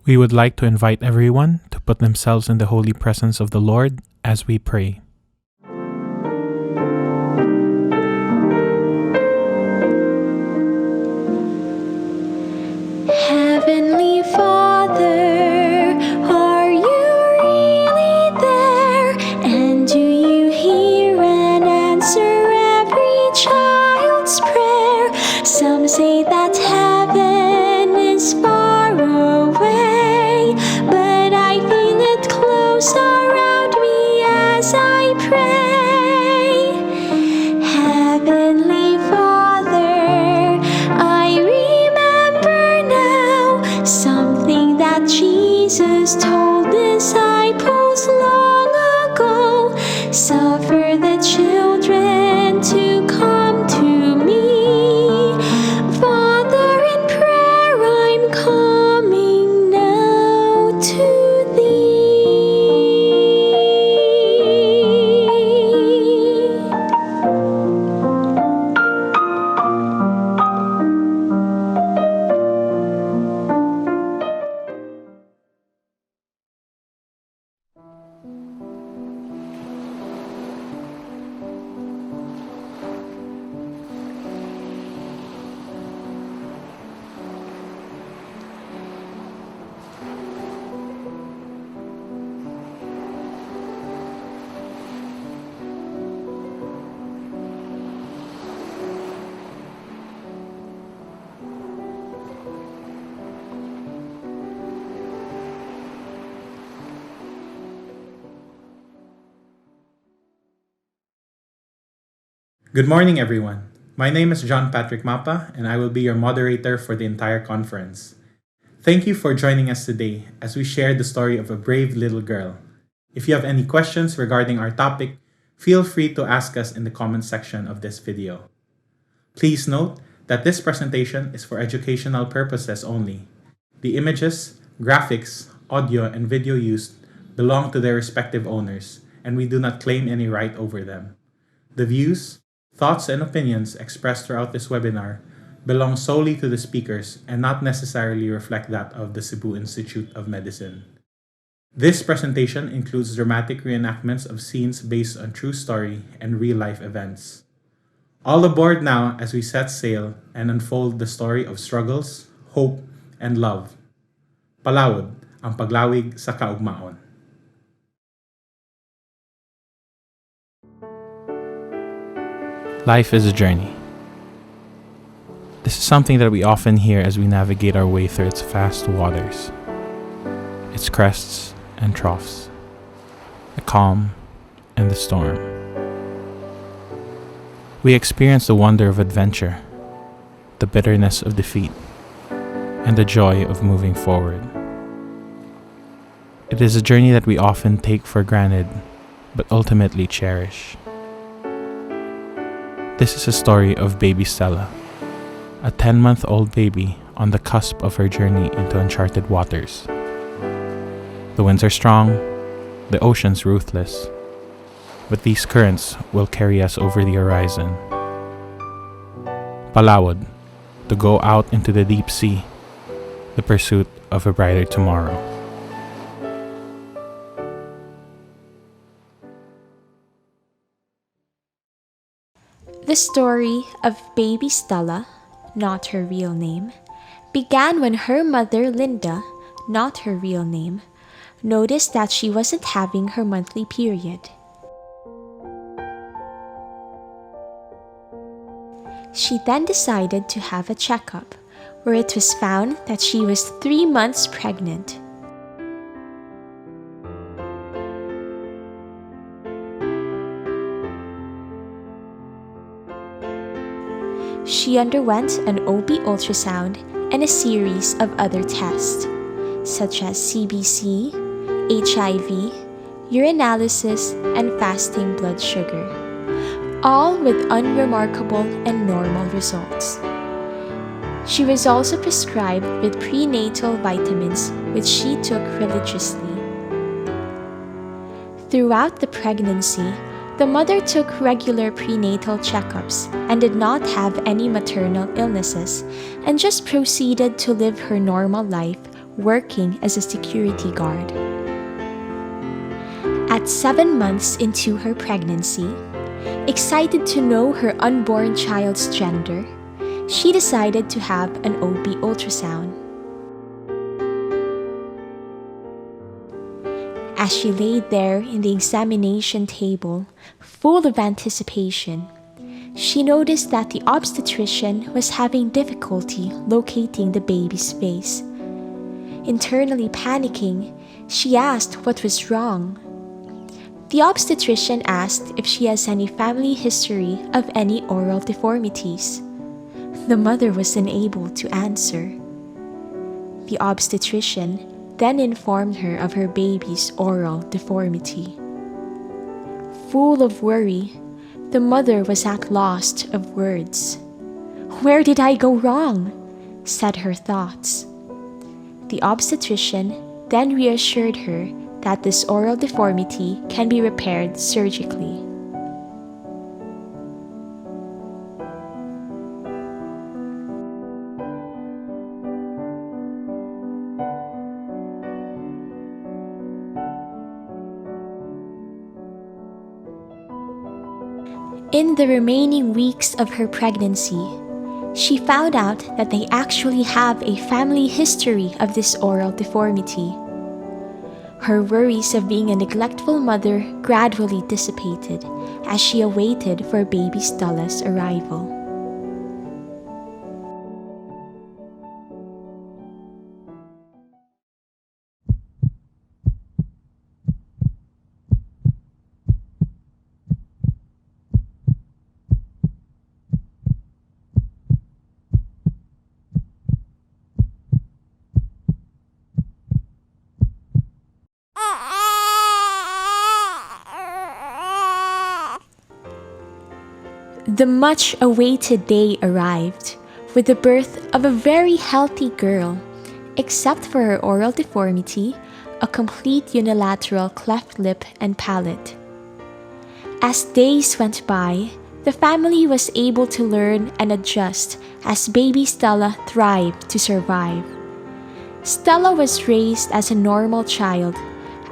We would like to invite everyone to put themselves in the holy presence of the Lord as we pray. Heavenly Father, are you really there? And do you hear and answer every child's prayer? Some say that heaven is far away, but I feel it close around me as I pray. Heavenly Father, I remember now something that Jesus told disciples long ago. Suffer the children to come to me. Father, in prayer I'm coming now to thee. Good morning, everyone. My name is John Patrick Mapa, and I will be your moderator for the entire conference. Thank you for joining us today as we share the story of a brave little girl. If you have any questions regarding our topic, feel free to ask us in the comment section of this video. Please note that this presentation is for educational purposes only. The images, graphics, audio, and video used belong to their respective owners, and we do not claim any right over them. The views, thoughts, and opinions expressed throughout this webinar belong solely to the speakers and not necessarily reflect that of the Cebu Institute of Medicine. This presentation includes dramatic reenactments of scenes based on true story and real-life events. All aboard now as we set sail and unfold the story of struggles, hope, and love. Palawod, ang Paglawig sa Kaugmaon. Life is a journey. This is something that we often hear as we navigate our way through its vast waters, its crests and troughs, the calm and the storm. We experience the wonder of adventure, the bitterness of defeat, and the joy of moving forward. It is a journey that we often take for granted, but ultimately cherish. This is a story of baby Stella, a 10-month-old baby on the cusp of her journey into uncharted waters. The winds are strong, the ocean's ruthless, but these currents will carry us over the horizon. Palawod, to go out into the deep sea, the pursuit of a brighter tomorrow. The story of baby Stella, not her real name, began when her mother Linda, not her real name, noticed that she wasn't having her monthly period. She then decided to have a checkup, where it was found that she was 3 months pregnant. She underwent an OB ultrasound and a series of other tests, such as CBC, HIV, urinalysis, and fasting blood sugar, all with unremarkable and normal results. She was also prescribed with prenatal vitamins, which she took religiously. Throughout the pregnancy, the mother took regular prenatal checkups and did not have any maternal illnesses, and just proceeded to live her normal life working as a security guard. At 7 months into her pregnancy, excited to know her unborn child's gender, she decided to have an OB ultrasound. As she laid there in the examination table, full of anticipation, she noticed that the obstetrician was having difficulty locating the baby's face. Internally panicking, she asked what was wrong. The obstetrician asked if she has any family history of any oral deformities. The mother was unable to answer. The obstetrician then informed her of her baby's oral deformity. Full of worry, the mother was at loss of words. "Where did I go wrong?" said her thoughts. The obstetrician then reassured her that this oral deformity can be repaired surgically. In the remaining weeks of her pregnancy, she found out that they actually have a family history of this oral deformity. Her worries of being a neglectful mother gradually dissipated as she awaited for baby Stella's arrival. The much-awaited day arrived with the birth of a very healthy girl, except for her oral deformity, a complete unilateral cleft lip and palate. As days went by, the family was able to learn and adjust as baby Stella thrived to survive. Stella was raised as a normal child,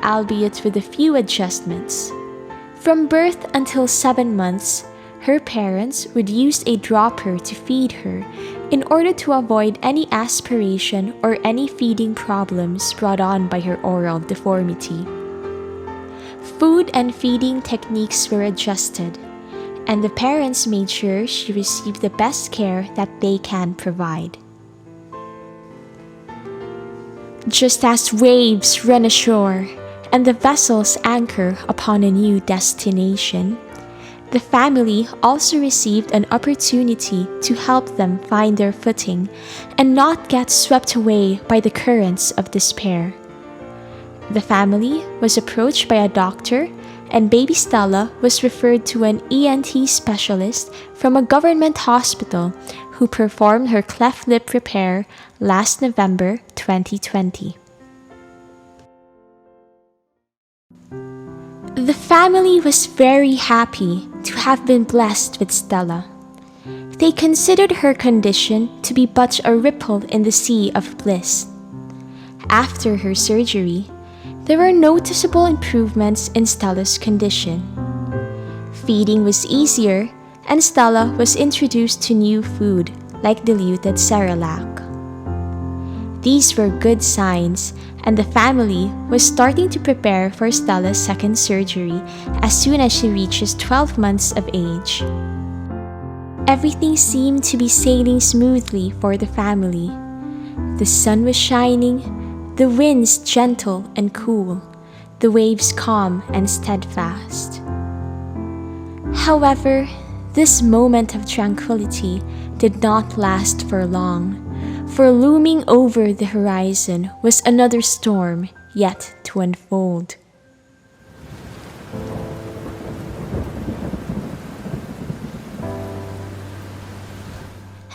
albeit with a few adjustments. From birth until 7 months, her parents would use a dropper to feed her in order to avoid any aspiration or any feeding problems brought on by her oral deformity. Food and feeding techniques were adjusted, and the parents made sure she received the best care that they can provide. Just as waves run ashore and the vessels anchor upon a new destination, the family also received an opportunity to help them find their footing and not get swept away by the currents of despair. The family was approached by a doctor, and baby Stella was referred to an ENT specialist from a government hospital who performed her cleft lip repair last November 2020. The family was very happy to have been blessed with Stella. They considered her condition to be but a ripple in the sea of bliss. After her surgery, there were noticeable improvements in Stella's condition. Feeding was easier, and Stella was introduced to new food like diluted Cerelac. These were good signs, and the family was starting to prepare for Stella's second surgery as soon as she reaches 12 months of age. Everything seemed to be sailing smoothly for the family. The sun was shining, the winds gentle and cool, the waves calm and steadfast. However, this moment of tranquility did not last for long, for looming over the horizon was another storm yet to unfold.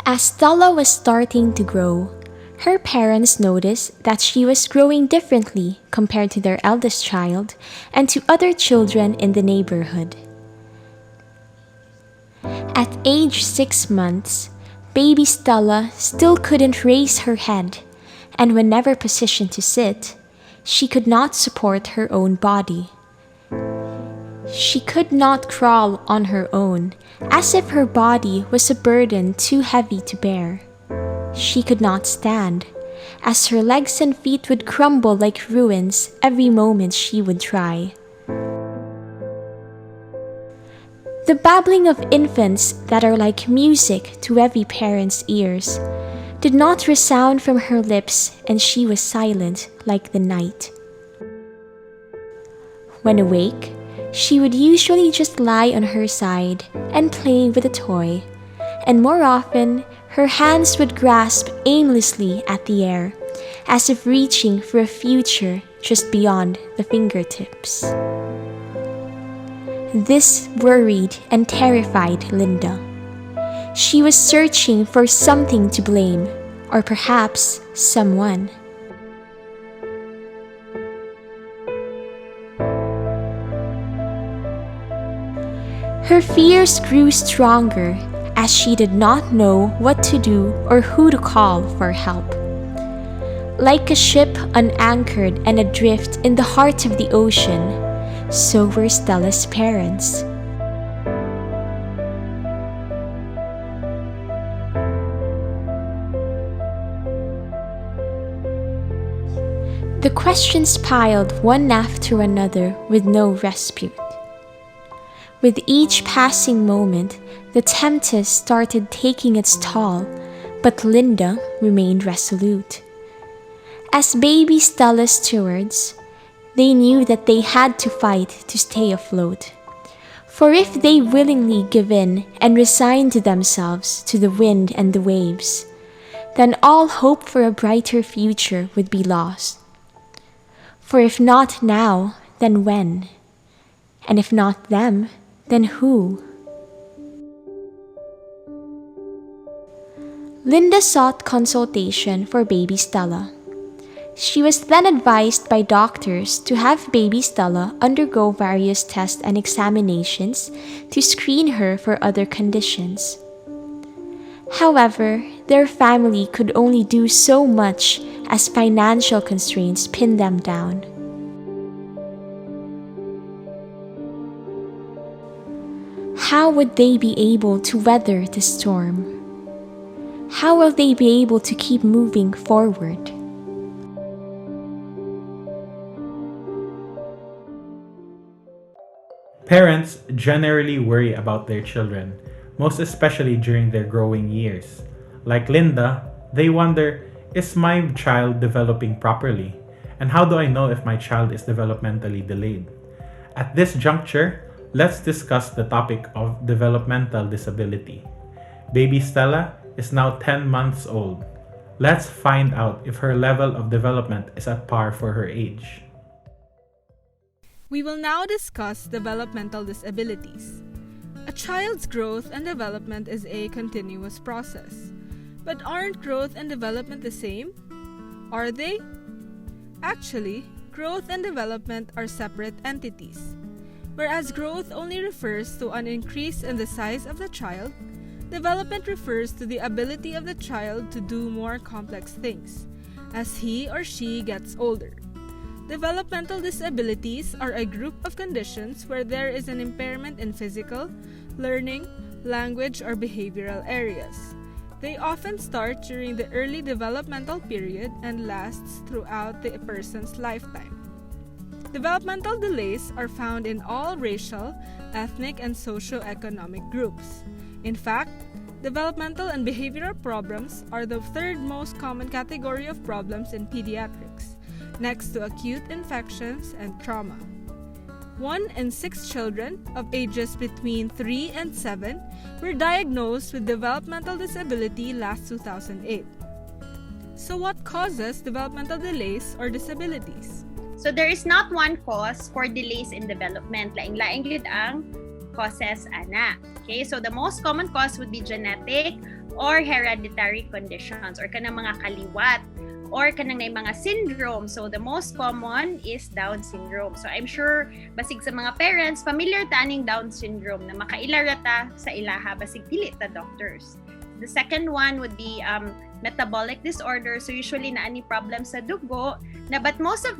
As Stella was starting to grow, her parents noticed that she was growing differently compared to their eldest child and to other children in the neighborhood. At age 6 months, baby Stella still couldn't raise her head, and when never positioned to sit, she could not support her own body. She could not crawl on her own, as if her body was a burden too heavy to bear. She could not stand, as her legs and feet would crumble like ruins every moment she would try. The babbling of infants that are like music to every parent's ears did not resound from her lips, and she was silent like the night. When awake, she would usually just lie on her side and play with a toy, and more often, her hands would grasp aimlessly at the air, as if reaching for a future just beyond the fingertips. This worried and terrified Linda. She was searching for something to blame, or perhaps someone. Her fears grew stronger as she did not know what to do or who to call for help. Like a ship unanchored and adrift in the heart of the ocean, so were Stella's parents. The questions piled one after another with no respite. With each passing moment, the tempest started taking its toll, but Linda remained resolute. As baby Stella's stewards, they knew that they had to fight to stay afloat. For if they willingly give in and resign to themselves to the wind and the waves, then all hope for a brighter future would be lost. For if not now, then when? And if not them, then who? Linda sought consultation for baby Stella. She was then advised by doctors to have baby Stella undergo various tests and examinations to screen her for other conditions. However, their family could only do so much as financial constraints pinned them down. How would they be able to weather the storm? How will they be able to keep moving forward? Parents generally worry about their children, most especially during their growing years. Like Linda, they wonder, is my child developing properly? And how do I know if my child is developmentally delayed? At this juncture, let's discuss the topic of developmental disability. Baby Stella is now 10 months old. Let's find out if her level of development is at par for her age. We will now discuss developmental disabilities. A child's growth and development is a continuous process. But aren't growth and development the same? Are they? Actually, growth and development are separate entities. Whereas growth only refers to an increase in the size of the child, development refers to the ability of the child to do more complex things as he or she gets older. Developmental disabilities are a group of conditions where there is an impairment in physical, learning, language, or behavioral areas. They often start during the early developmental period and lasts throughout the person's lifetime. Developmental delays are found in all racial, ethnic, and socio-economic groups. In fact, developmental and behavioral problems are the third most common category of problems in pediatrics, next to acute infections and trauma. 1 in 6 children of ages between 3 and 7 were diagnosed with developmental disability last 2008. So what causes developmental delays or disabilities? So there is not one cause for delays in development. Laing-laing gid ang causes ana. Okay, so the most common cause would be genetic or hereditary conditions or kanang mga kaliwat or kanang may mga syndrome. So the most common is Down syndrome. So I'm sure basig sa mga parents familiar ta aning Down syndrome na makailara ta sa ilaha basig pili ta doctors. The second one would be metabolic disorder. So usually na any problems sa dugo. But most of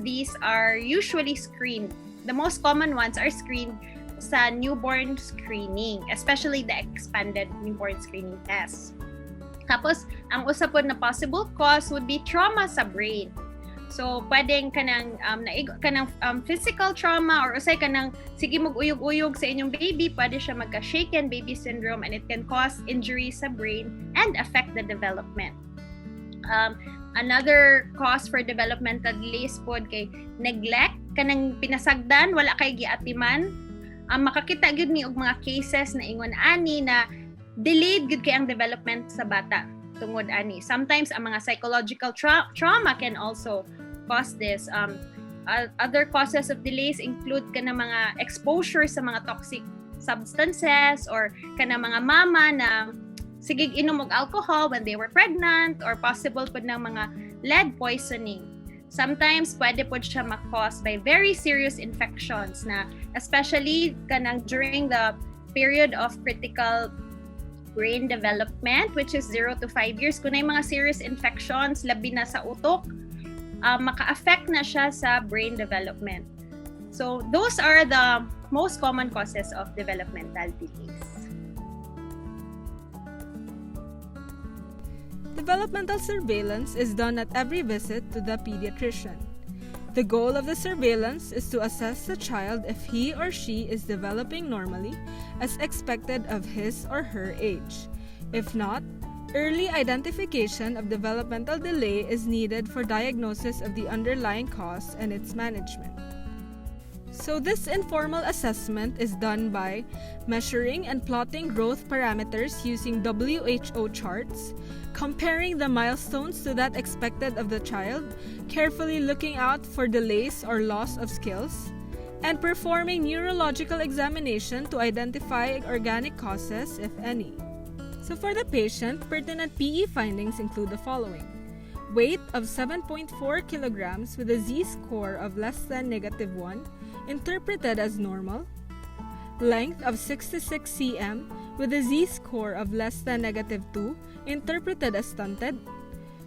these are usually screened. The most common ones are screened sa newborn screening, especially the expanded newborn screening test. Tapos, ang usapod na possible cause would be trauma sa brain. So, pwedeng kanang physical trauma or usay kanang sige mag-uyog-uyog sa inyong baby, pwede siya magka-shaken baby syndrome, and it can cause injuries sa brain and affect the development. Another cause for developmental delays pod kay neglect, kanang pinasagdan, wala kay giatiman. Makakita gyud ni og mga cases na ingon ani na delayed gyud kay ang development sa bata tungod ani. Sometimes ang mga psychological trauma can also cause this. Other causes of delays include kana mga exposure sa mga toxic substances or kana mga mama na sigig inom og alcohol when they were pregnant, or possible pud ng mga lead poisoning. Sometimes pwede po siya ma-cause by very serious infections na especially kanang during the period of critical brain development, which is 0 to 5 years. Kung may mga serious infections, labi na sa utok, maka-affect na siya sa brain development. So those are the most common causes of developmental delays. Developmental surveillance is done at every visit to the pediatrician. The goal of the surveillance is to assess the child if he or she is developing normally as expected of his or her age. If not, early identification of developmental delay is needed for diagnosis of the underlying cause and its management. So this informal assessment is done by measuring and plotting growth parameters using WHO charts, comparing the milestones to that expected of the child, carefully looking out for delays or loss of skills, and performing neurological examination to identify organic causes, if any. So for the patient, pertinent PE findings include the following: weight of 7.4 kilograms with a z-score of less than -1, interpreted as normal; length of 66 cm with a z-score of less than -2, interpreted as stunted;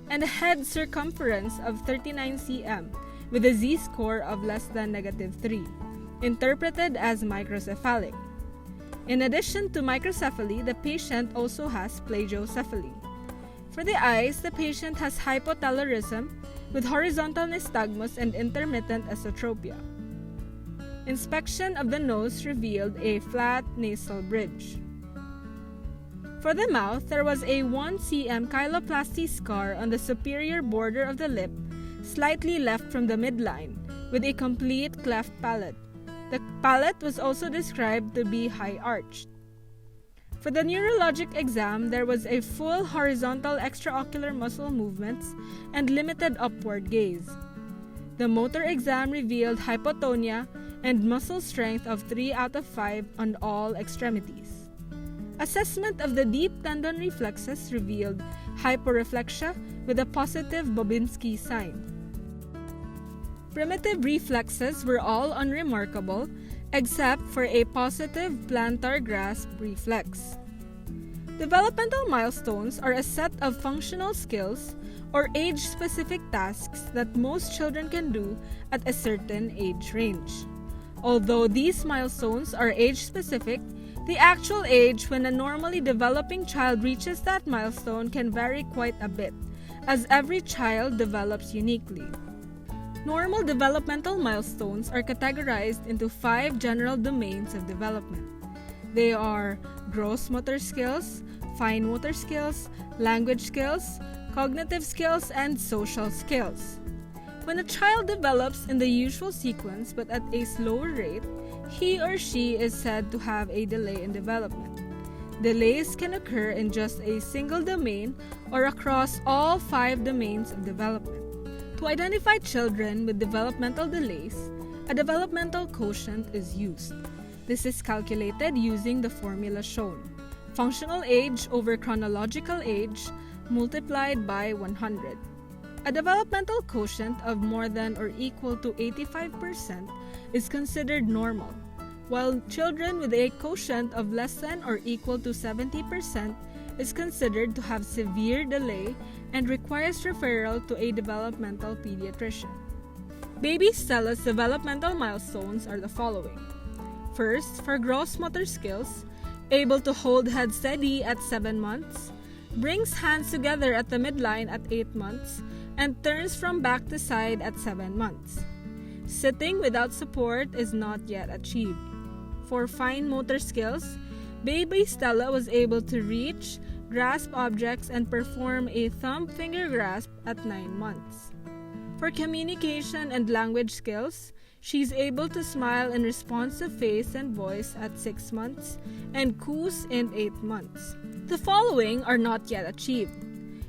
and a head circumference of 39 cm with a z-score of less than -3, interpreted as microcephalic. In addition to microcephaly, the patient also has plagiocephaly. For the eyes, the patient has hypothalarism with horizontal nystagmus and intermittent esotropia. Inspection of the nose revealed a flat nasal bridge. For the mouth, there was a 1 cm chyloplasty scar on the superior border of the lip, slightly left from the midline, with a complete cleft palate. The palate was also described to be high-arched. For the neurologic exam, there was a full horizontal extraocular muscle movements and limited upward gaze. The motor exam revealed hypotonia and muscle strength of 3 out of 5 on all extremities. Assessment of the deep tendon reflexes revealed hyporeflexia with a positive Bobinski sign. Primitive reflexes were all unremarkable except for a positive plantar grasp reflex. Developmental milestones are a set of functional skills or age-specific tasks that most children can do at a certain age range. Although these milestones are age-specific, the actual age when a normally developing child reaches that milestone can vary quite a bit, as every child develops uniquely. Normal developmental milestones are categorized into 5 general domains of development. They are gross motor skills, fine motor skills, language skills, cognitive skills, and social skills. When a child develops in the usual sequence but at a slower rate, he or she is said to have a delay in development. Delays can occur in just a single domain or across all 5 domains of development. To identify children with developmental delays, a developmental quotient is used. This is calculated using the formula shown: functional age over chronological age multiplied by 100. A developmental quotient of more than or equal to 85% is considered normal, while children with a quotient of less than or equal to 70% is considered to have severe delay and requires referral to a developmental pediatrician. Baby Stella's developmental milestones are the following. First, for gross motor skills, able to hold head steady at 7 months, brings hands together at the midline at 8 months, and turns from back to side at 7 months. Sitting without support is not yet achieved. For fine motor skills, baby Stella was able to reach, grasp objects, and perform a thumb finger grasp at 9 months. For communication and language skills, she's able to smile in responsive face and voice at 6 months and coos in 8 months. The following are not yet achieved.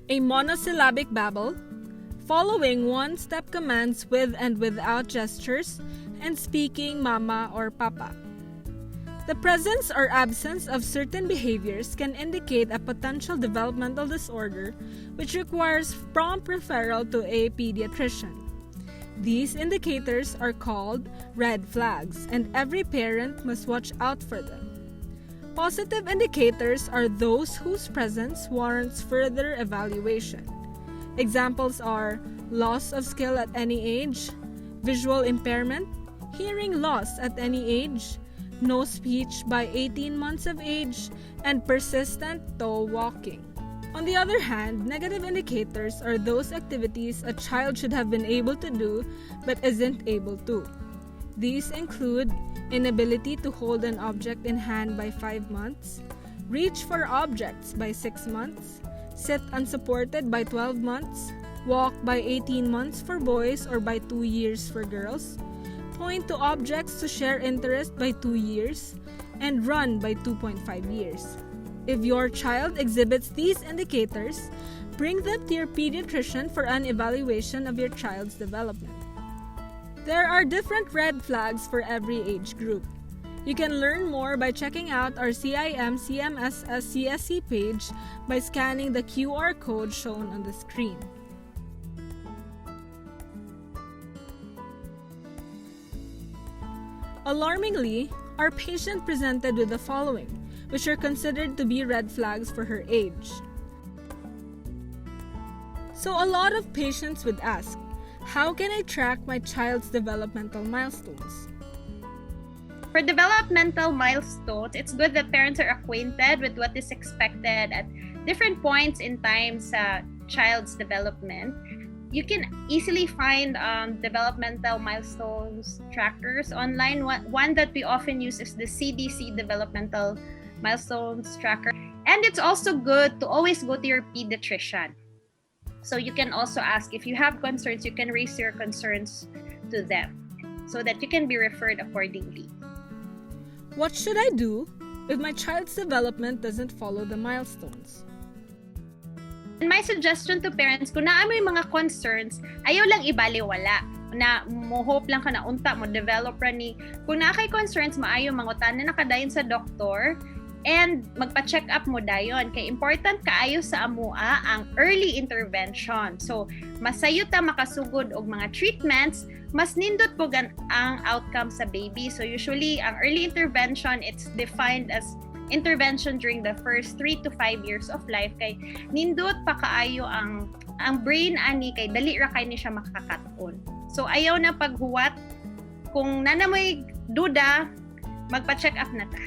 A monosyllabic babble, following one-step commands with and without gestures, and speaking mama or papa. The presence or absence of certain behaviors can indicate a potential developmental disorder which requires prompt referral to a pediatrician. These indicators are called red flags, and every parent must watch out for them. Positive indicators are those whose presence warrants further evaluation. Examples are loss of skill at any age, visual impairment, hearing loss at any age, no speech by 18 months of age, and persistent toe walking. On the other hand, negative indicators are those activities a child should have been able to do but isn't able to. These include inability to hold an object in hand by 5 months, reach for objects by 6 months, sit unsupported by 12 months, walk by 18 months for boys or by 2 years for girls, point to objects to share interest by 2 years, and run by 2.5 years. If your child exhibits these indicators, bring them to your pediatrician for an evaluation of your child's development. There are different red flags for every age group. You can learn more by checking out our CIM CMSS CSC page by scanning the QR code shown on the screen. Alarmingly, our patient presented with the following, which are considered to be red flags for her age. So a lot of patients would ask, how can I track my child's developmental milestones? For developmental milestones, it's good that parents are acquainted with what is expected at different points in time sa child's development. You can easily find developmental milestones trackers online. One that we often use is the CDC Developmental Milestones Tracker. And it's also good to always go to your pediatrician. So you can also ask if you have concerns, you can raise your concerns to them so that you can be referred accordingly. What should I do if my child's development doesn't follow the milestones? And my suggestion to parents, kung naa may mga concerns, ayaw lang ibaliwala. Na mo hope lang ka na unta mo develop ra ni. Kung naa kay concerns, maayo mangutanan na kadayon sa doktor and magpa-check up mo dayon. Kay important kaayo sa amua ang early intervention. So, masayo ta makasugod og mga treatments, mas nindot po ang outcome sa baby. So, usually, ang early intervention, it's defined as intervention during the first 3 to 5 years of life kay nindot pa kaayo ang brain ani kay dali ra kay ni siya makakaton. So ayaw na paghuwat, kung nanamoy duda, magpa-check up na ta.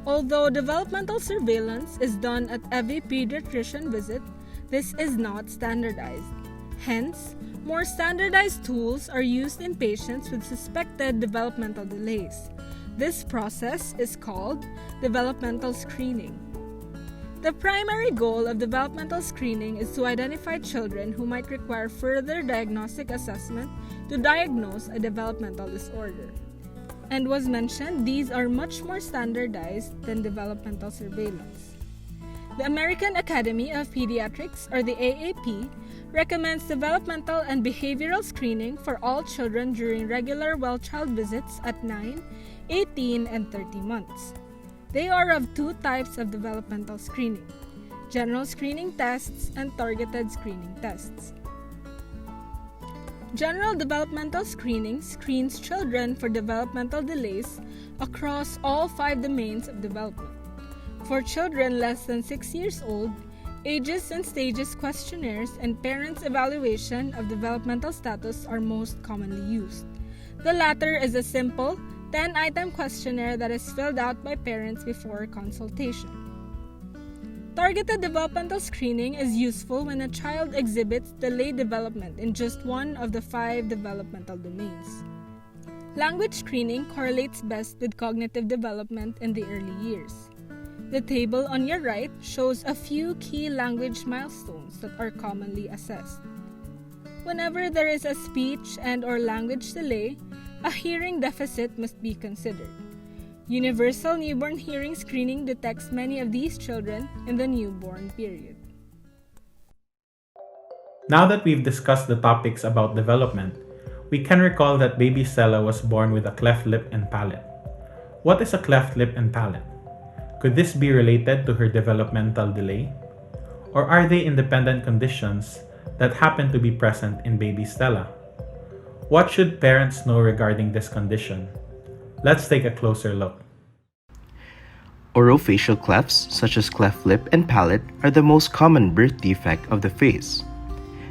Although developmental surveillance is done at every pediatrician visit, this is not standardized. Hence, more standardized tools are used in patients with suspected developmental delays. This process is called developmental screening. The primary goal of developmental screening is to identify children who might require further diagnostic assessment to diagnose a developmental disorder. And was mentioned, these are much more standardized than developmental surveillance. The American Academy of Pediatrics, or the AAP, recommends developmental and behavioral screening for all children during regular well-child visits at 9, 18, and 30 months. They are of 2 types of developmental screening: general screening tests and targeted screening tests. General developmental screening screens children for developmental delays across all 5 domains of development. For children less than 6 years old, ages and stages questionnaires and parents' evaluation of developmental status are most commonly used. The latter is a simple 10-item questionnaire that is filled out by parents before consultation. Targeted developmental screening is useful when a child exhibits delayed development in just one of the 5 developmental domains. Language screening correlates best with cognitive development in the early years. The table on your right shows a few key language milestones that are commonly assessed. Whenever there is a speech and/or language delay, a hearing deficit must be considered. Universal newborn hearing screening detects many of these children in the newborn period. Now that we've discussed the topics about development, we can recall that baby Stella was born with a cleft lip and palate. What is a cleft lip and palate? Could this be related to her developmental delay? Or are they independent conditions that happen to be present in baby Stella? What should parents know regarding this condition? Let's take a closer look. Orofacial clefts, such as cleft lip and palate, are the most common birth defect of the face.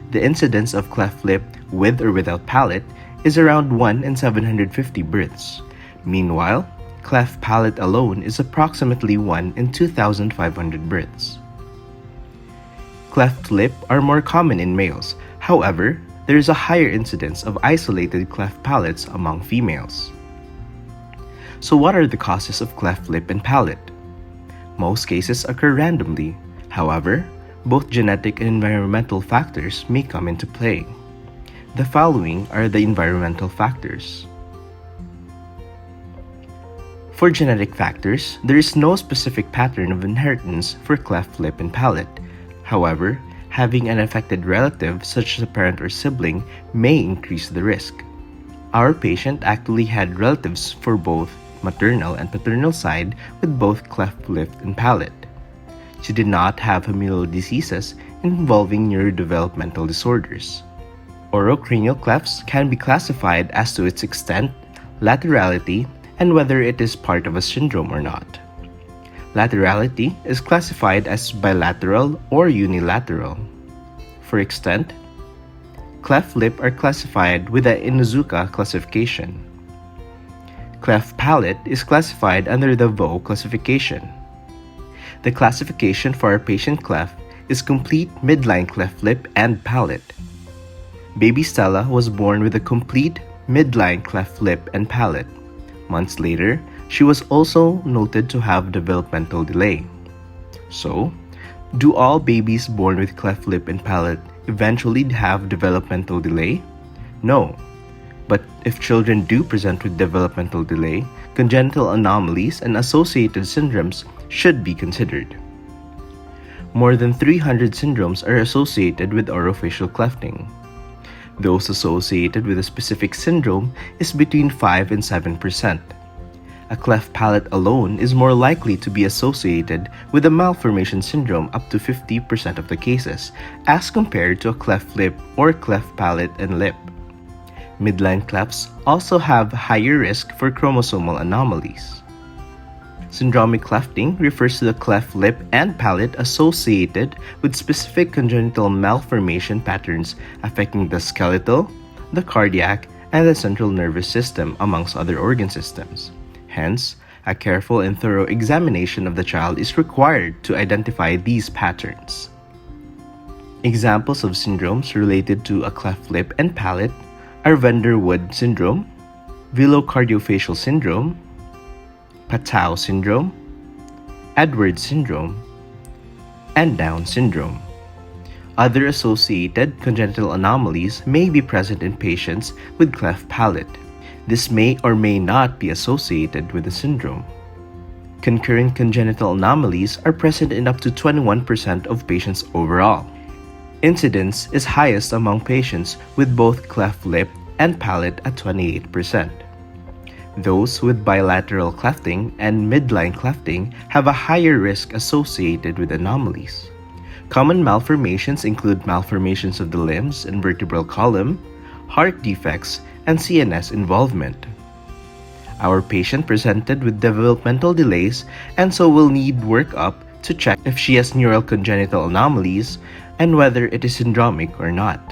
The incidence of cleft lip with or without palate is around 1 in 750 births. Meanwhile, cleft palate alone is approximately 1 in 2,500 births. Cleft lip are more common in males. However, there is a higher incidence of isolated cleft palates among females. So what are the causes of cleft lip and palate? Most cases occur randomly. However, both genetic and environmental factors may come into play. The following are the environmental factors. For genetic factors, there is no specific pattern of inheritance for cleft lip and palate. However, having an affected relative such as a parent or sibling may increase the risk. Our patient actually had relatives for both maternal and paternal side with both cleft lip and palate. She did not have familial diseases involving neurodevelopmental disorders. Orocranial clefts can be classified as to its extent, laterality, and whether it is part of a syndrome or not. Laterality is classified as bilateral or unilateral. For extent, cleft lip are classified with the Inuzuka classification. Cleft palate is classified under the Vo classification. The classification for our patient cleft is complete midline cleft lip and palate. Baby Stella was born with a complete midline cleft lip and palate. Months later, she was also noted to have developmental delay. So, do all babies born with cleft lip and palate eventually have developmental delay? No. But if children do present with developmental delay, congenital anomalies and associated syndromes should be considered. More than 300 syndromes are associated with orofacial clefting. Those associated with a specific syndrome is between 5 and 7%. A cleft palate alone is more likely to be associated with a malformation syndrome up to 50% of the cases, as compared to a cleft lip or cleft palate and lip. Midline clefts also have higher risk for chromosomal anomalies. Syndromic clefting refers to the cleft lip and palate associated with specific congenital malformation patterns affecting the skeletal, the cardiac, and the central nervous system, amongst other organ systems. Hence, a careful and thorough examination of the child is required to identify these patterns. Examples of syndromes related to a cleft lip and palate are Van-der-Wood syndrome, vilocardiofacial syndrome, Patau syndrome, Edwards syndrome, and Down syndrome. Other associated congenital anomalies may be present in patients with cleft palate. This may or may not be associated with the syndrome. Concurrent congenital anomalies are present in up to 21% of patients overall. Incidence is highest among patients with both cleft lip and palate at 28%. Those with bilateral clefting and midline clefting have a higher risk associated with anomalies. Common malformations include malformations of the limbs and vertebral column, heart defects, and CNS involvement. Our patient presented with developmental delays and so will need workup to check if she has neural congenital anomalies and whether it is syndromic or not.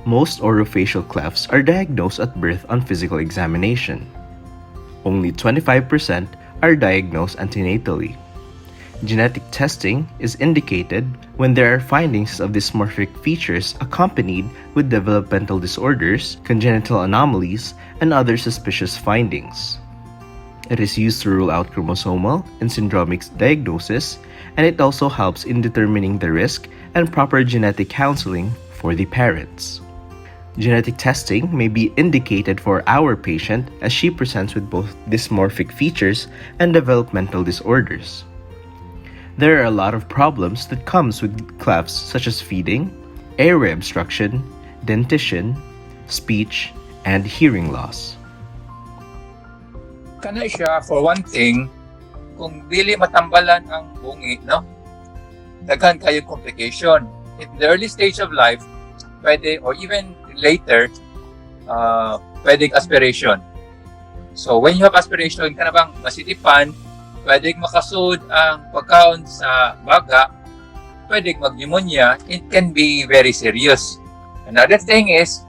Most orofacial clefts are diagnosed at birth on physical examination. Only 25% are diagnosed antenatally. Genetic testing is indicated when there are findings of dysmorphic features accompanied with developmental disorders, congenital anomalies, and other suspicious findings. It is used to rule out chromosomal and syndromic diagnosis, and it also helps in determining the risk and proper genetic counseling for the parents. Genetic testing may be indicated for our patient as she presents with both dysmorphic features and developmental disorders. There are a lot of problems that comes with clefts such as feeding, airway obstruction, dentition, speech, and hearing loss. Kana siya, for one thing, kung dili matambalan ang bungi, no? Daghan kayo complication. In the early stage of life, pwede, or even later, pwedeng aspiration. So when you have aspiration, ka na bang masitipan, pwedeng makasud ang pagkaon sa baga, pwedeng mag-pneumonia, it can be very serious. Another thing is,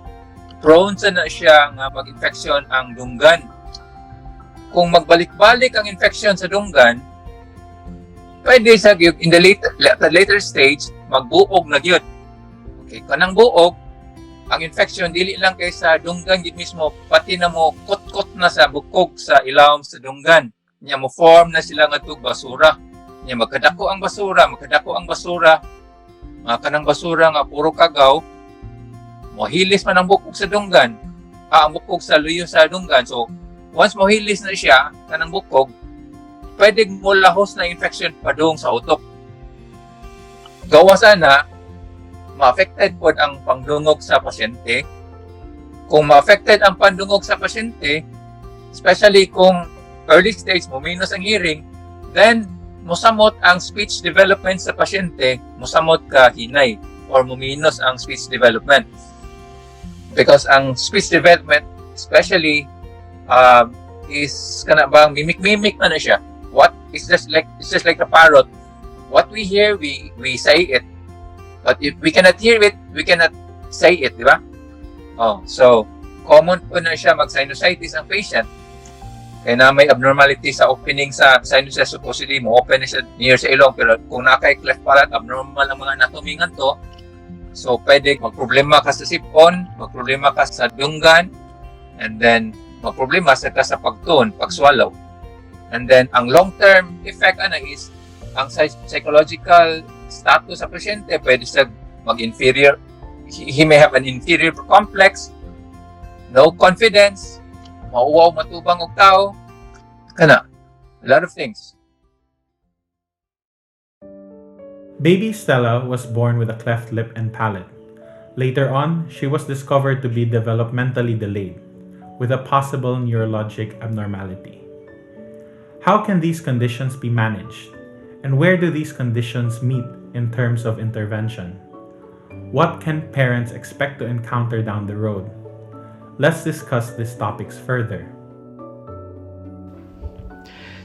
prone na siya nga mag-infection ang dunggan. Kung magbalik-balik ang infection sa dunggan, pwede sa in the later stage, magbuog na gyud. Okay, kanang buog, ang infection dili lang kay sa dunggan gid mismo, pati na mo kot-kot na sa bukog sa ilawom sa dunggan. Nya mo form na sila nga tug basura. Nya magkadako ang basura, kanang basura nga puro kagaw, mohilis man ang bukog sa dunggan, ang bukog sa luyo sa dunggan. So once mohilis na siya kanang bukog, pwedeng mulahos na infection padung sa utok. Gawa sana ma-affected po ang pangdungog sa pasyente. Kung ma-affected ang pandungog sa pasyente, especially kung early stage mo minus ang hearing, then musamot ang speech development sa pasyente, musamot ka hinay or muminus ang speech development. Because ang speech development, especially, is kana bang mimik na siya. What is just like a parrot. What we hear, we say it. But if we cannot hear it, we cannot say it, di ba? So common po na siya mag-sinusitis ang patient. Kaya na may abnormality sa opening sa sinuses, supposedly mo open na siya near sa ilong, pero kung nakay cleft palate, abnormal ang mga anatomy to. So pwede magproblema ka sa sipon, magproblema ka sa dunggan, and then magproblema sa pagtuon, pag-swallow. And then ang long-term effect is ang psychological status sa pasyente, pwede siya mag-inferior. He may have an inferior complex, no confidence, mauwaw matubang og tao, kana, a lot of things. Baby Stella was born with a cleft lip and palate. Later on, she was discovered to be developmentally delayed, with a possible neurologic abnormality. How can these conditions be managed? And where do these conditions meet in terms of intervention? What can parents expect to encounter down the road? Let's discuss these topics further.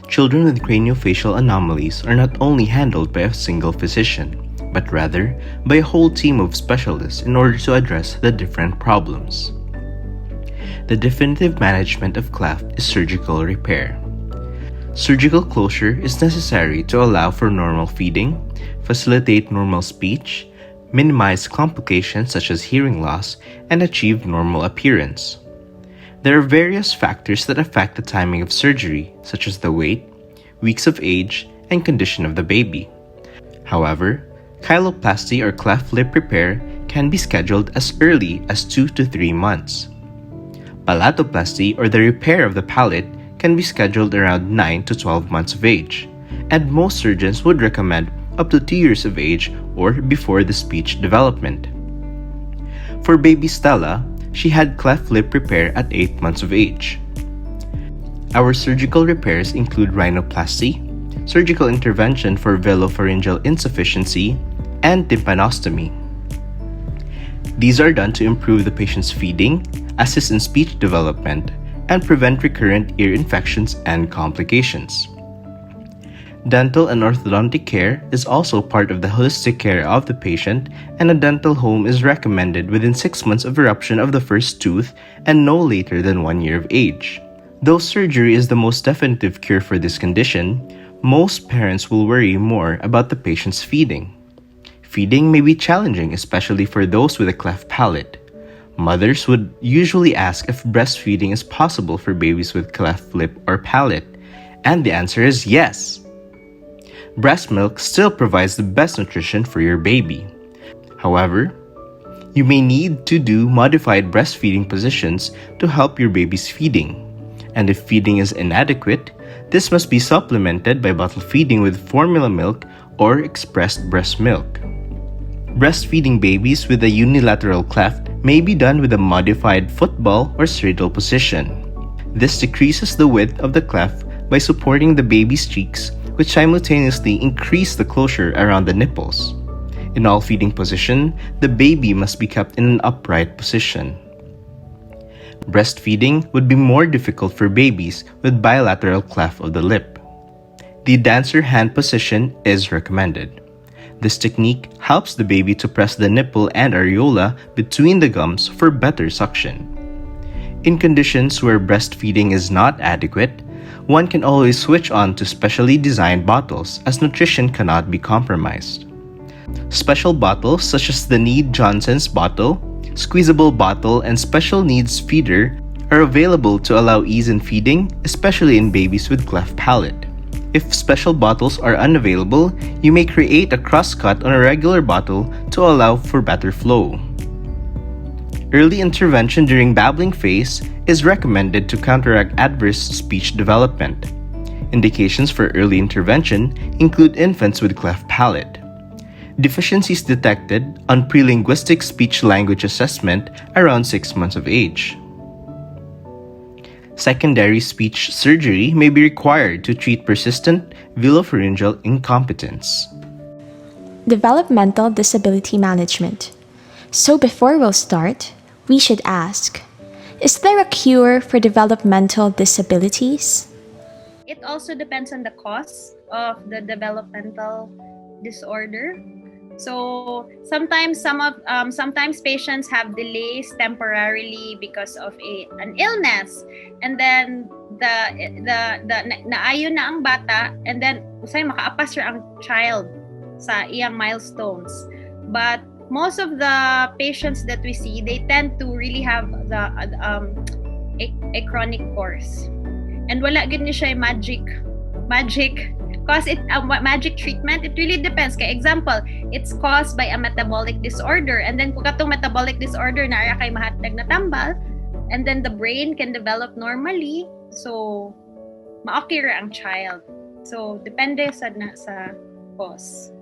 Children with craniofacial anomalies are not only handled by a single physician, but rather by a whole team of specialists in order to address the different problems. The definitive management of cleft is surgical repair. Surgical closure is necessary to allow for normal feeding, facilitate normal speech, minimize complications such as hearing loss, and achieve normal appearance. There are various factors that affect the timing of surgery, such as the weight, weeks of age, and condition of the baby. However, chyloplasty or cleft lip repair can be scheduled as early as 2 to 3 months. Palatoplasty or the repair of the palate can be scheduled around 9 to 12 months of age, and most surgeons would recommend up to 2 years of age or before the speech development. For baby Stella, she had cleft lip repair at 8 months of age. Our surgical repairs include rhinoplasty, surgical intervention for velopharyngeal insufficiency, and tympanostomy. These are done to improve the patient's feeding, assist in speech development, and prevent recurrent ear infections and complications. Dental and orthodontic care is also part of the holistic care of the patient, and a dental home is recommended within 6 months of eruption of the first tooth and no later than 1 year of age. Though surgery is the most definitive cure for this condition, most parents will worry more about the patient's feeding. Feeding may be challenging, especially for those with a cleft palate. Mothers would usually ask if breastfeeding is possible for babies with cleft lip or palate, and the answer is yes. Breast milk still provides the best nutrition for your baby. However, you may need to do modified breastfeeding positions to help your baby's feeding. And if feeding is inadequate, this must be supplemented by bottle feeding with formula milk or expressed breast milk. Breastfeeding babies with a unilateral cleft may be done with a modified football or straddle position. This decreases the width of the cleft by supporting the baby's cheeks, which simultaneously increase the closure around the nipples. In all feeding position, the baby must be kept in an upright position. Breastfeeding would be more difficult for babies with bilateral cleft of the lip. The dancer hand position is recommended. This technique helps the baby to press the nipple and areola between the gums for better suction. In conditions where breastfeeding is not adequate, one can always switch on to specially designed bottles as nutrition cannot be compromised. Special bottles such as the Need-Johnson's bottle, squeezable bottle, and special needs feeder are available to allow ease in feeding, especially in babies with cleft palate. If special bottles are unavailable, you may create a crosscut on a regular bottle to allow for better flow. Early intervention during babbling phase is recommended to counteract adverse speech development. Indications for early intervention include infants with cleft palate. Deficiencies detected on prelinguistic speech-language assessment around 6 months of age. Secondary speech surgery may be required to treat persistent velopharyngeal incompetence. Developmental disability management. So before we'll start, we should ask, is there a cure for developmental disabilities? It also depends on the cause of the developmental disorder. So sometimes sometimes patients have delays temporarily because of an illness, and then naayo na ang bata, and then usay makaapas ra ang child sa iyang milestones. But most of the patients that we see, they tend to really have a chronic course, and wala gid ni siya magic cause it magic treatment. It really depends. Kay example, it's caused by a metabolic disorder, and then kung katong metabolic disorder na ara kay mahatag na tambal, and then the brain can develop normally, so ma-okay ra ang child. So depende sa cause.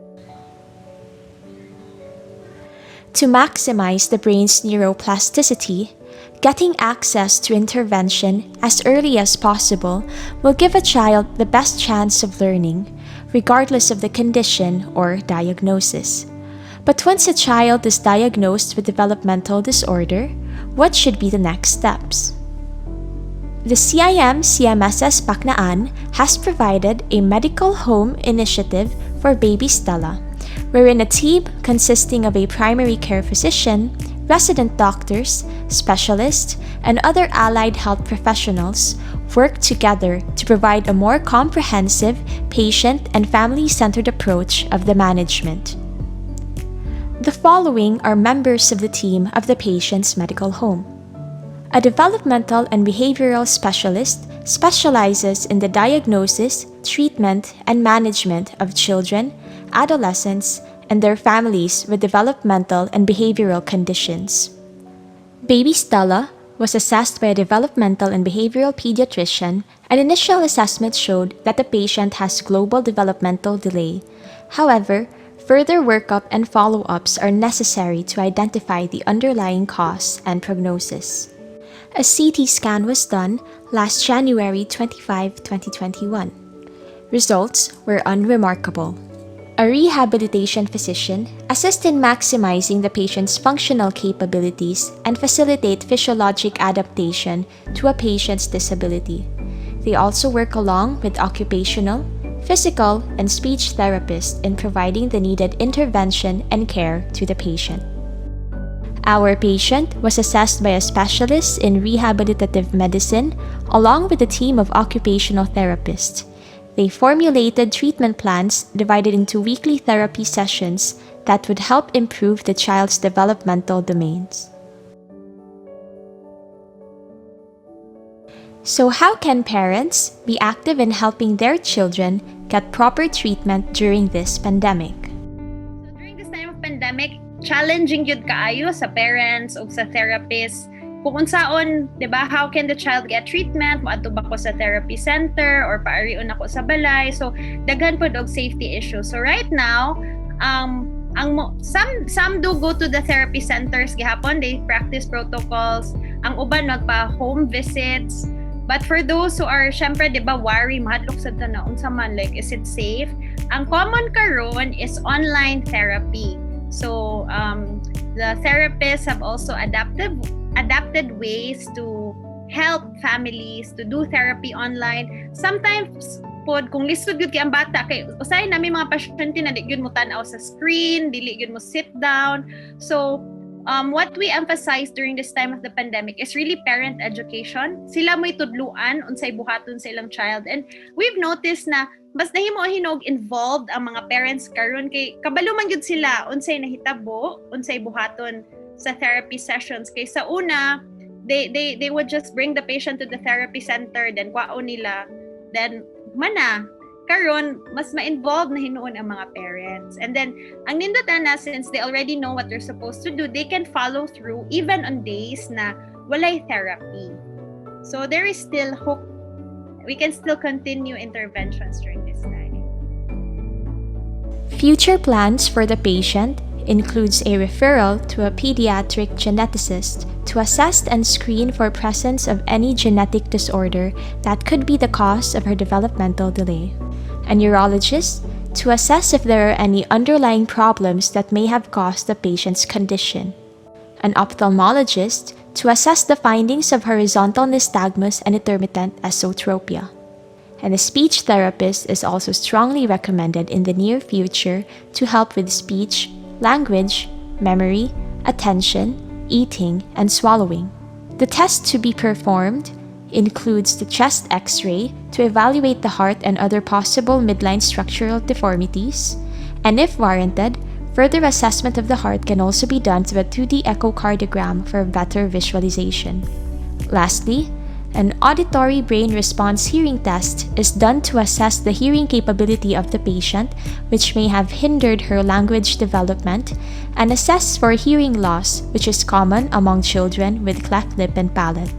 To maximize the brain's neuroplasticity, getting access to intervention as early as possible will give a child the best chance of learning, regardless of the condition or diagnosis. But once a child is diagnosed with developmental disorder, what should be the next steps? The CIM-CMSS Paknaan has provided a medical home initiative for baby Stella, wherein a team consisting of a primary care physician, resident doctors, specialists, and other allied health professionals work together to provide a more comprehensive, patient, and family-centered approach of the management. The following are members of the team of the patient's medical home. A developmental and behavioral specialist specializes in the diagnosis, treatment, and management of children, adolescents, and their families with developmental and behavioral conditions. Baby Stella was assessed by a developmental and behavioral pediatrician, and initial assessment showed that the patient has global developmental delay. However, further workup and follow-ups are necessary to identify the underlying cause and prognosis. A CT scan was done last January 25, 2021. Results were unremarkable. A rehabilitation physician assists in maximizing the patient's functional capabilities and facilitate physiologic adaptation to a patient's disability. They also work along with occupational, physical, and speech therapists in providing the needed intervention and care to the patient. Our patient was assessed by a specialist in rehabilitative medicine along with a team of occupational therapists. They formulated treatment plans divided into weekly therapy sessions that would help improve the child's developmental domains. So how can parents be active in helping their children get proper treatment during this pandemic? So during this time of pandemic, challenging yun kaayo sa parents o sa therapists. Kung unsaon, 'di ba, how can the child get treatment? Moadto ba ko sa therapy center or paarion ako sa balay? So daghan pod og safety issue. So right now, some do go to the therapy centers gihapon, they practice protocols. Ang uban magpa home visits. But for those who are syempre 'di ba worry mahadlok sad ta na unsa man, like is it safe? Ang common karon is online therapy. So the therapists have also adapted ways to help families to do therapy online. Sometimes pod kung lisod gyud kay ang bata kay usay nami mga pasyente na di gyud mo tan-aw sa screen, dili gyud mo sit down. So what we emphasize during this time of the pandemic is really parent education. Sila mo'y tudluan unsay buhaton sa ilang child, and we've noticed na mas nahimo hinog involved ang mga parents karon kay kabalo man gyud sila unsay nahitabo, unsay buhaton sa therapy sessions. Kay sa una, they would just bring the patient to the therapy center, then kwaon nila, then mana karon mas ma-involved na hinuon ang mga parents. And then ang nindot na since they already know what they're supposed to do, they can follow through even on days na walay therapy. So there is still hope. We can still continue interventions during this time. Future plans for the patient includes a referral to a pediatric geneticist to assess and screen for presence of any genetic disorder that could be the cause of her developmental delay, a neurologist to assess if there are any underlying problems that may have caused the patient's condition, an ophthalmologist to assess the findings of horizontal nystagmus and intermittent esotropia. And a speech therapist is also strongly recommended in the near future to help with speech, language, memory, attention, eating, and swallowing. The test to be performed includes the chest X-ray to evaluate the heart and other possible midline structural deformities, and if warranted, further assessment of the heart can also be done through a 2D echocardiogram for better visualization. Lastly, an auditory brain response hearing test is done to assess the hearing capability of the patient, which may have hindered her language development, and assess for hearing loss, which is common among children with cleft lip and palate.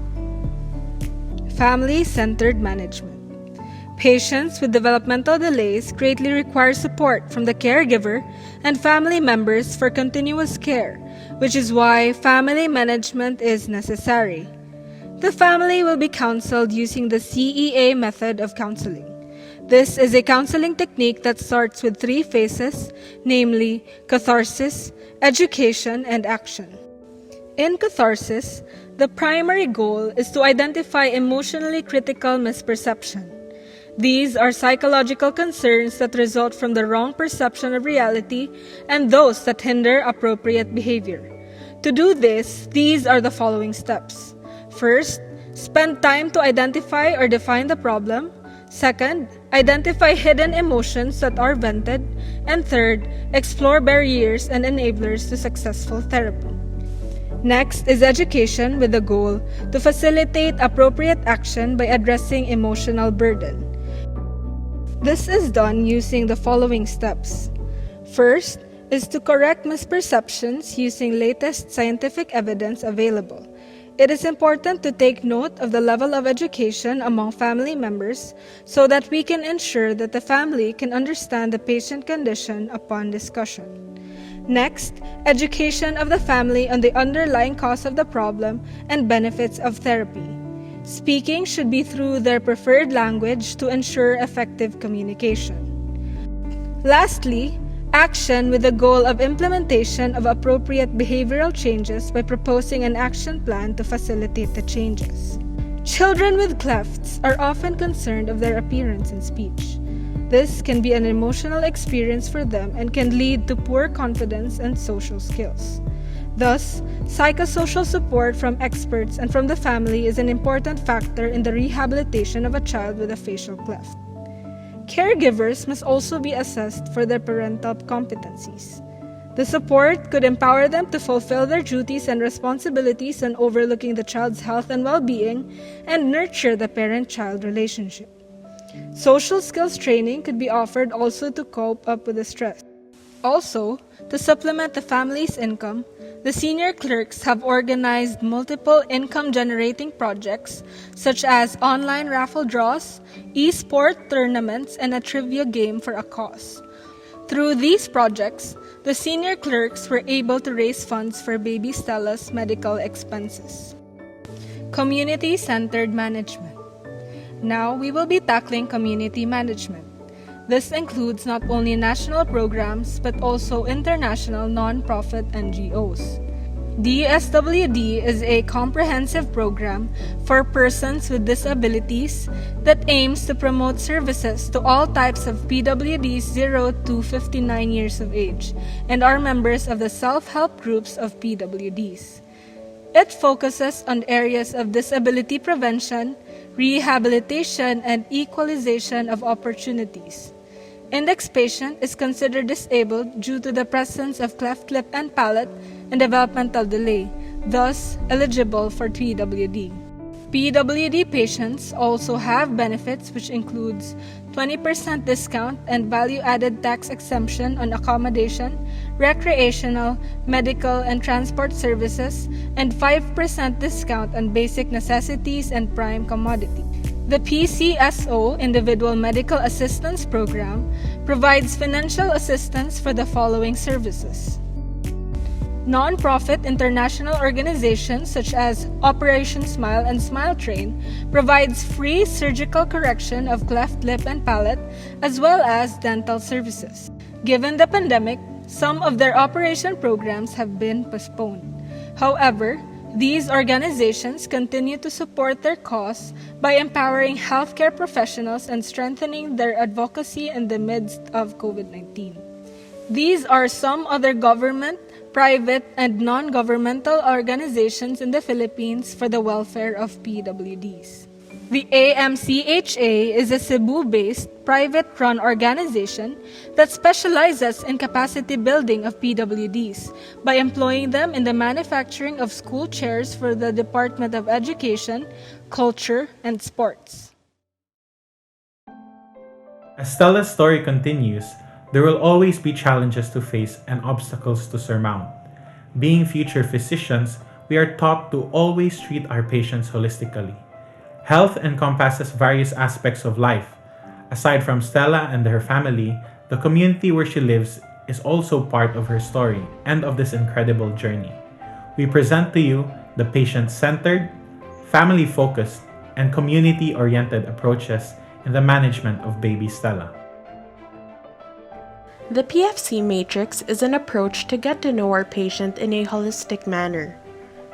Family-centered management. Patients with developmental delays greatly require support from the caregiver and family members for continuous care, which is why family management is necessary. The family will be counseled using the CEA method of counseling. This is a counseling technique that starts with 3 phases, namely catharsis, education, and action. In catharsis, the primary goal is to identify emotionally critical misperception. These are psychological concerns that result from the wrong perception of reality and those that hinder appropriate behavior. To do this, these are the following steps. First, spend time to identify or define the problem. Second, identify hidden emotions that are vented. And third, explore barriers and enablers to successful therapy. Next is education with the goal to facilitate appropriate action by addressing emotional burden. This is done using the following steps. First is to correct misperceptions using latest scientific evidence available. It is important to take note of the level of education among family members so that we can ensure that the family can understand the patient condition upon discussion. Next, education of the family on the underlying cause of the problem and benefits of therapy. Speaking should be through their preferred language to ensure effective communication. Lastly, Action with the goal of implementation of appropriate behavioral changes by proposing an action plan to facilitate the changes. Children with clefts are often concerned of their appearance and speech. This can be an emotional experience for them and can lead to poor confidence and social skills. Thus, psychosocial support from experts and from the family is an important factor in the rehabilitation of a child with a facial cleft. Caregivers must also be assessed for their parental competencies. The support could empower them to fulfill their duties and responsibilities in overlooking the child's health and well-being and nurture the parent-child relationship. Social skills training could be offered also to cope up with the stress. Also, to supplement the family's income, the senior clerks have organized multiple income-generating projects such as online raffle draws, e-sport tournaments, and a trivia game for a cause. Through these projects, the senior clerks were able to raise funds for baby Stella's medical expenses. Community-centered management. Now, we will be tackling community management. This includes not only national programs but also international non-profit NGOs. DSWD is a comprehensive program for persons with disabilities that aims to promote services to all types of PWDs 0 to 59 years of age and are members of the self-help groups of PWDs. It focuses on areas of disability prevention, rehabilitation, and equalization of opportunities. Index patient is considered disabled due to the presence of cleft lip and palate and developmental delay, thus eligible for PWD. PWD patients also have benefits which includes 20% discount and value-added tax exemption on accommodation, recreational, medical, and transport services, and 5% discount on basic necessities and prime commodity. The PCSO Individual Medical Assistance Program provides financial assistance for the following services. Non-profit international organizations such as Operation Smile and Smile Train provides free surgical correction of cleft lip and palate as well as dental services. Given the pandemic, some of their operation programs have been postponed. However, these organizations continue to support their cause by empowering healthcare professionals and strengthening their advocacy in the midst of COVID-19. These are some other government, private, and non-governmental organizations in the Philippines for the welfare of PWDs. The AMCHA is a Cebu-based, private-run organization that specializes in capacity building of PWDs by employing them in the manufacturing of school chairs for the Department of Education, Culture, and Sports. As Stella's story continues, there will always be challenges to face and obstacles to surmount. Being future physicians, we are taught to always treat our patients holistically. Health encompasses various aspects of life. Aside from Stella and her family, the community where she lives is also part of her story and of this incredible journey. We present to you the patient-centered, family-focused, and community-oriented approaches in the management of baby Stella. The PFC matrix is an approach to get to know our patient in a holistic manner.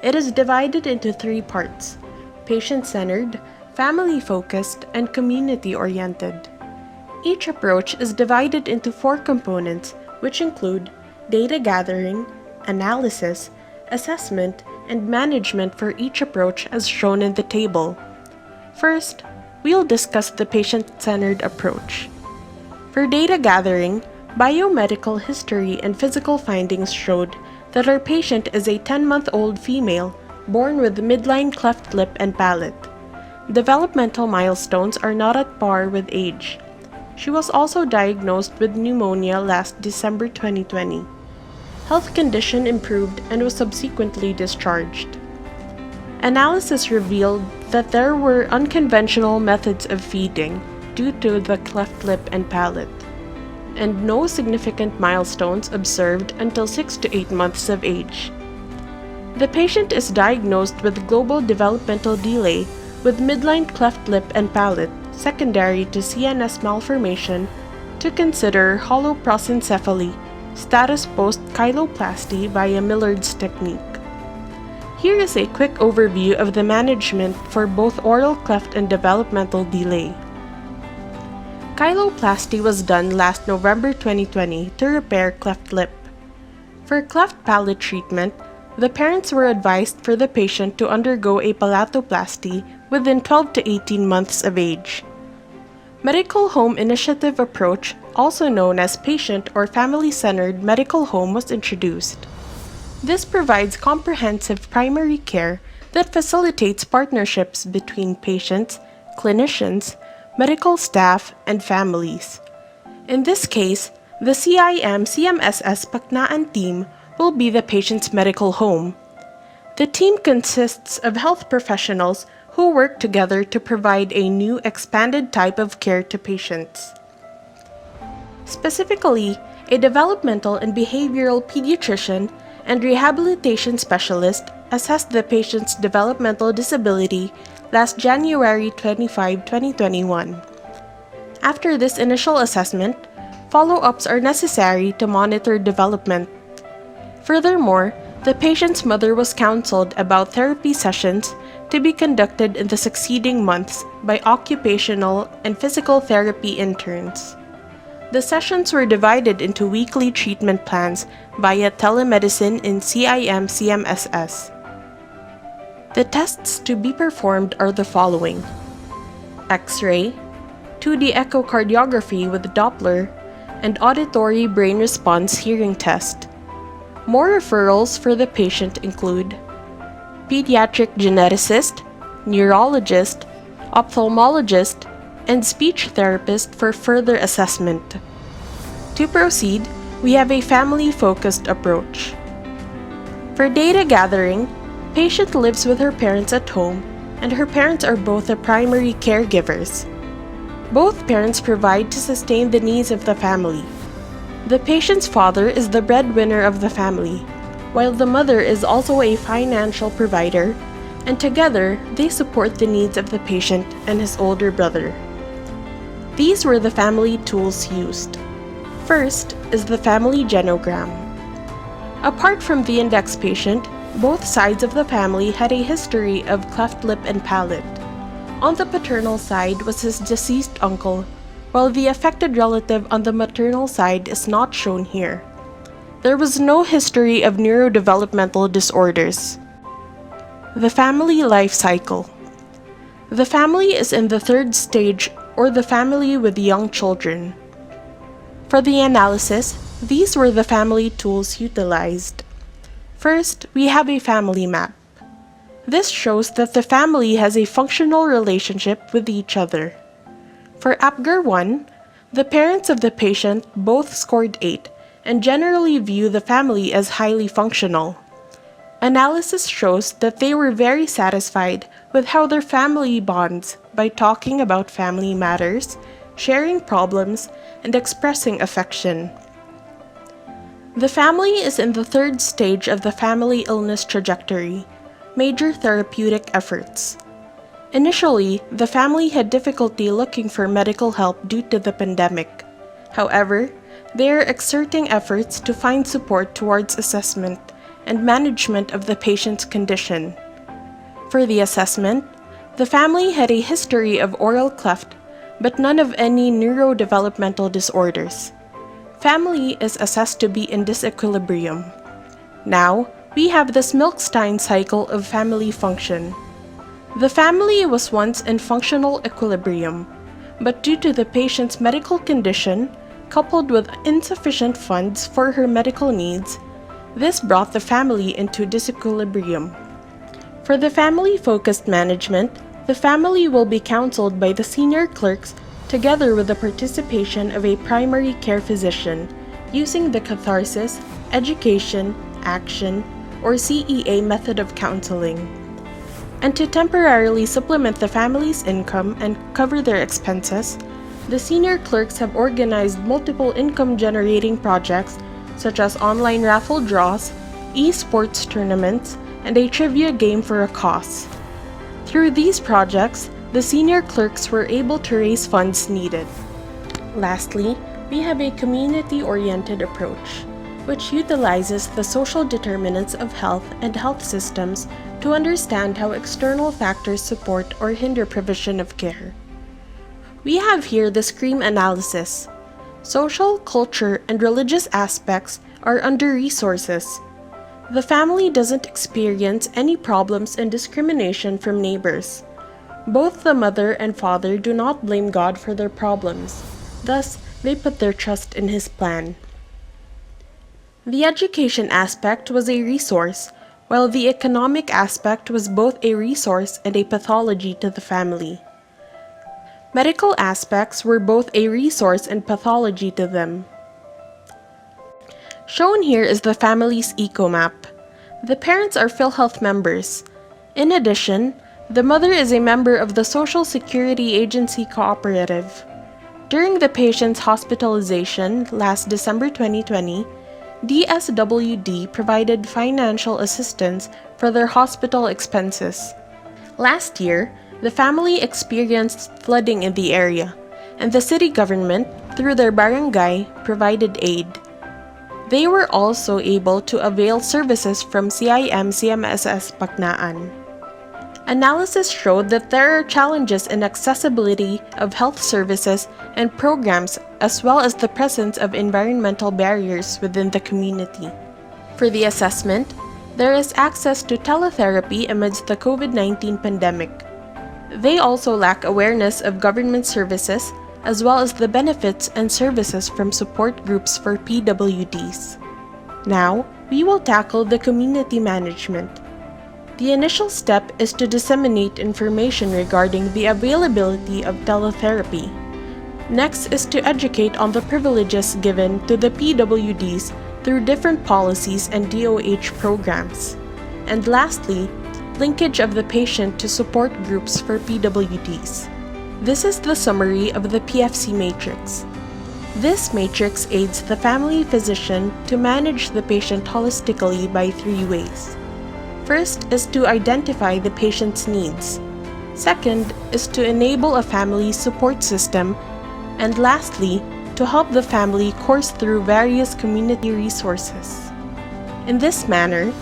It is divided into 3 parts: patient-centered, family-focused, and community-oriented. Each approach is divided into 4 components, which include data gathering, analysis, assessment, and management for each approach as shown in the table. First, we'll discuss the patient-centered approach. For data gathering, biomedical history and physical findings showed that our patient is a 10-month-old female born with midline cleft lip and palate. Developmental milestones are not at par with age. She was also diagnosed with pneumonia last December 2020. Health condition improved and was subsequently discharged. Analysis revealed that there were unconventional methods of feeding due to the cleft lip and palate, and no significant milestones observed until 6 to 8 months of age. The patient is diagnosed with global developmental delay with midline cleft lip and palate secondary to CNS malformation to consider holoprosencephaly status post chyloplasty via Millard's technique. Here is a quick overview of the management for both oral cleft and developmental delay. Chyloplasty was done last November 2020 to repair cleft lip. For cleft palate treatment, the parents were advised for the patient to undergo a palatoplasty within 12 to 18 months of age. Medical home initiative approach, also known as patient or family-centered medical home, was introduced. This provides comprehensive primary care that facilitates partnerships between patients, clinicians, medical staff, and families. In this case, the CIM-CMSS Paknaan team will be the patient's medical home. The team consists of health professionals who work together to provide a new expanded type of care to patients. Specifically, a developmental and behavioral pediatrician and rehabilitation specialist assessed the patient's developmental disability last January 25, 2021. After this initial assessment, follow-ups are necessary to monitor development. Furthermore, the patient's mother was counseled about therapy sessions to be conducted in the succeeding months by occupational and physical therapy interns. The sessions were divided into weekly treatment plans via telemedicine in CIM-CMSS. The tests to be performed are the following: X-ray, 2D echocardiography with Doppler, and auditory brain response hearing test. More referrals for the patient include pediatric geneticist, neurologist, ophthalmologist, and speech therapist for further assessment. To proceed, we have a family-focused approach. For data gathering, patient lives with her parents at home, and her parents are both the primary caregivers. Both parents provide to sustain the needs of the family. The patient's father is the breadwinner of the family, while the mother is also a financial provider, and together they support the needs of the patient and his older brother. These were the family tools used. First is the family genogram. Apart from the index patient, both sides of the family had a history of cleft lip and palate. On the paternal side was his deceased uncle, while the affected relative on the maternal side is not shown here. There was no history of neurodevelopmental disorders. The family life cycle. The family is in the third stage, or the family with young children. For the analysis, these were the family tools utilized. First, we have a family map. This shows that the family has a functional relationship with each other. For APGAR 1, the parents of the patient both scored 8 and generally view the family as highly functional. Analysis shows that they were very satisfied with how their family bonds by talking about family matters, sharing problems, and expressing affection. The family is in the third stage of the family illness trajectory, major therapeutic efforts. Initially, the family had difficulty looking for medical help due to the pandemic. However, they are exerting efforts to find support towards assessment and management of the patient's condition. For the assessment, the family had a history of oral cleft, but none of any neurodevelopmental disorders. Family is assessed to be in disequilibrium. Now, we have this Milkstein cycle of family function. The family was once in functional equilibrium, but due to the patient's medical condition, coupled with insufficient funds for her medical needs, this brought the family into disequilibrium. For the family-focused management, the family will be counseled by the senior clerks together with the participation of a primary care physician using the catharsis, education, action, or CEA method of counseling. And to temporarily supplement the family's income and cover their expenses, the senior clerks have organized multiple income-generating projects such as online raffle draws, e-sports tournaments, and a trivia game for a cause. Through these projects, the senior clerks were able to raise funds needed. Lastly, we have a community-oriented approach. which utilizes the social determinants of health and health systems to understand how external factors support or hinder provision of care. We have here the SCREAM analysis. Social, culture, and religious aspects are under resources. The family doesn't experience any problems and discrimination from neighbors. Both the mother and father do not blame God for their problems. Thus, they put their trust in His plan. The education aspect was a resource, while the economic aspect was both a resource and a pathology to the family. Medical aspects were both a resource and pathology to them. Shown here is the family's eco-map. The parents are PhilHealth members. In addition, the mother is a member of the Social Security Agency Cooperative. During the patient's hospitalization last December 2020, DSWD provided financial assistance for their hospital expenses. Last year, the family experienced flooding in the area, and the city government, through their barangay, provided aid. They were also able to avail services from CIM-CMSS Paknaan. Analysis showed that there are challenges in accessibility of health services and programs, as well as the presence of environmental barriers within the community. For the assessment, there is access to teletherapy amidst the COVID-19 pandemic. They also lack awareness of government services, as well as the benefits and services from support groups for PWDs. Now, we will tackle the community management. The initial step is to disseminate information regarding the availability of teletherapy. Next is to educate on the privileges given to the PWDs through different policies and DOH programs. And lastly, linkage of the patient to support groups for PWDs. This is the summary of the PFC matrix. This matrix aids the family physician to manage the patient holistically by 3 ways. First is to identify the patient's needs. Second is to enable a family support system. And lastly, to help the family course through various community resources. In this manner,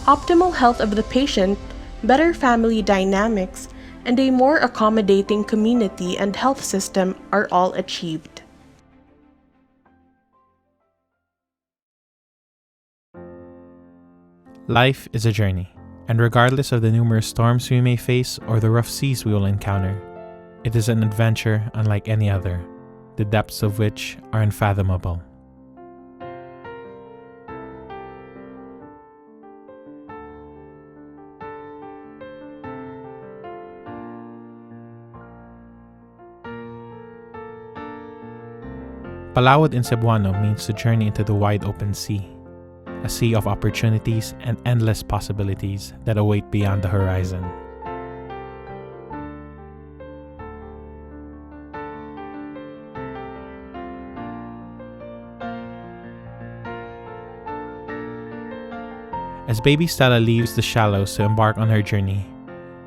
optimal health of the patient, better family dynamics, and a more accommodating community and health system are all achieved. Life is a journey, and regardless of the numerous storms we may face or the rough seas we will encounter, it is an adventure unlike any other, the depths of which are unfathomable. Palawod in Cebuano means to journey into the wide open sea, a sea of opportunities and endless possibilities that await beyond the horizon. As baby Stella leaves the shallows to embark on her journey,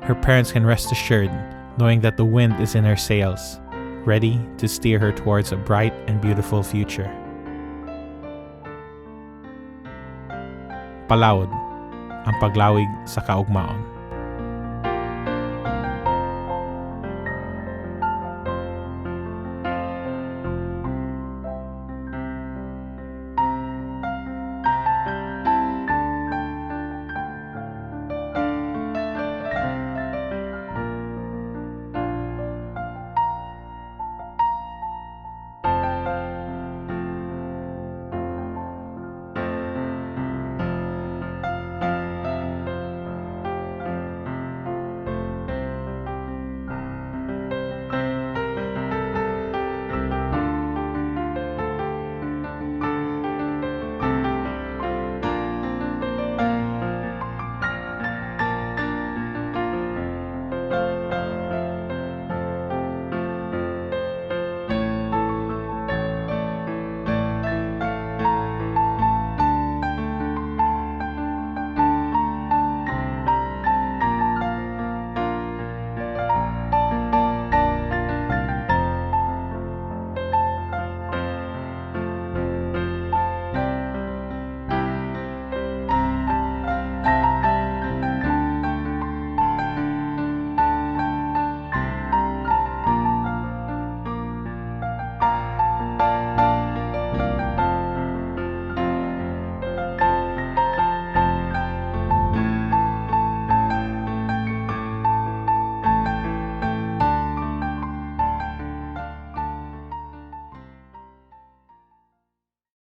her parents can rest assured knowing that the wind is in her sails, ready to steer her towards a bright and beautiful future. Palawod, ang Paglawig sa Kaugmaon.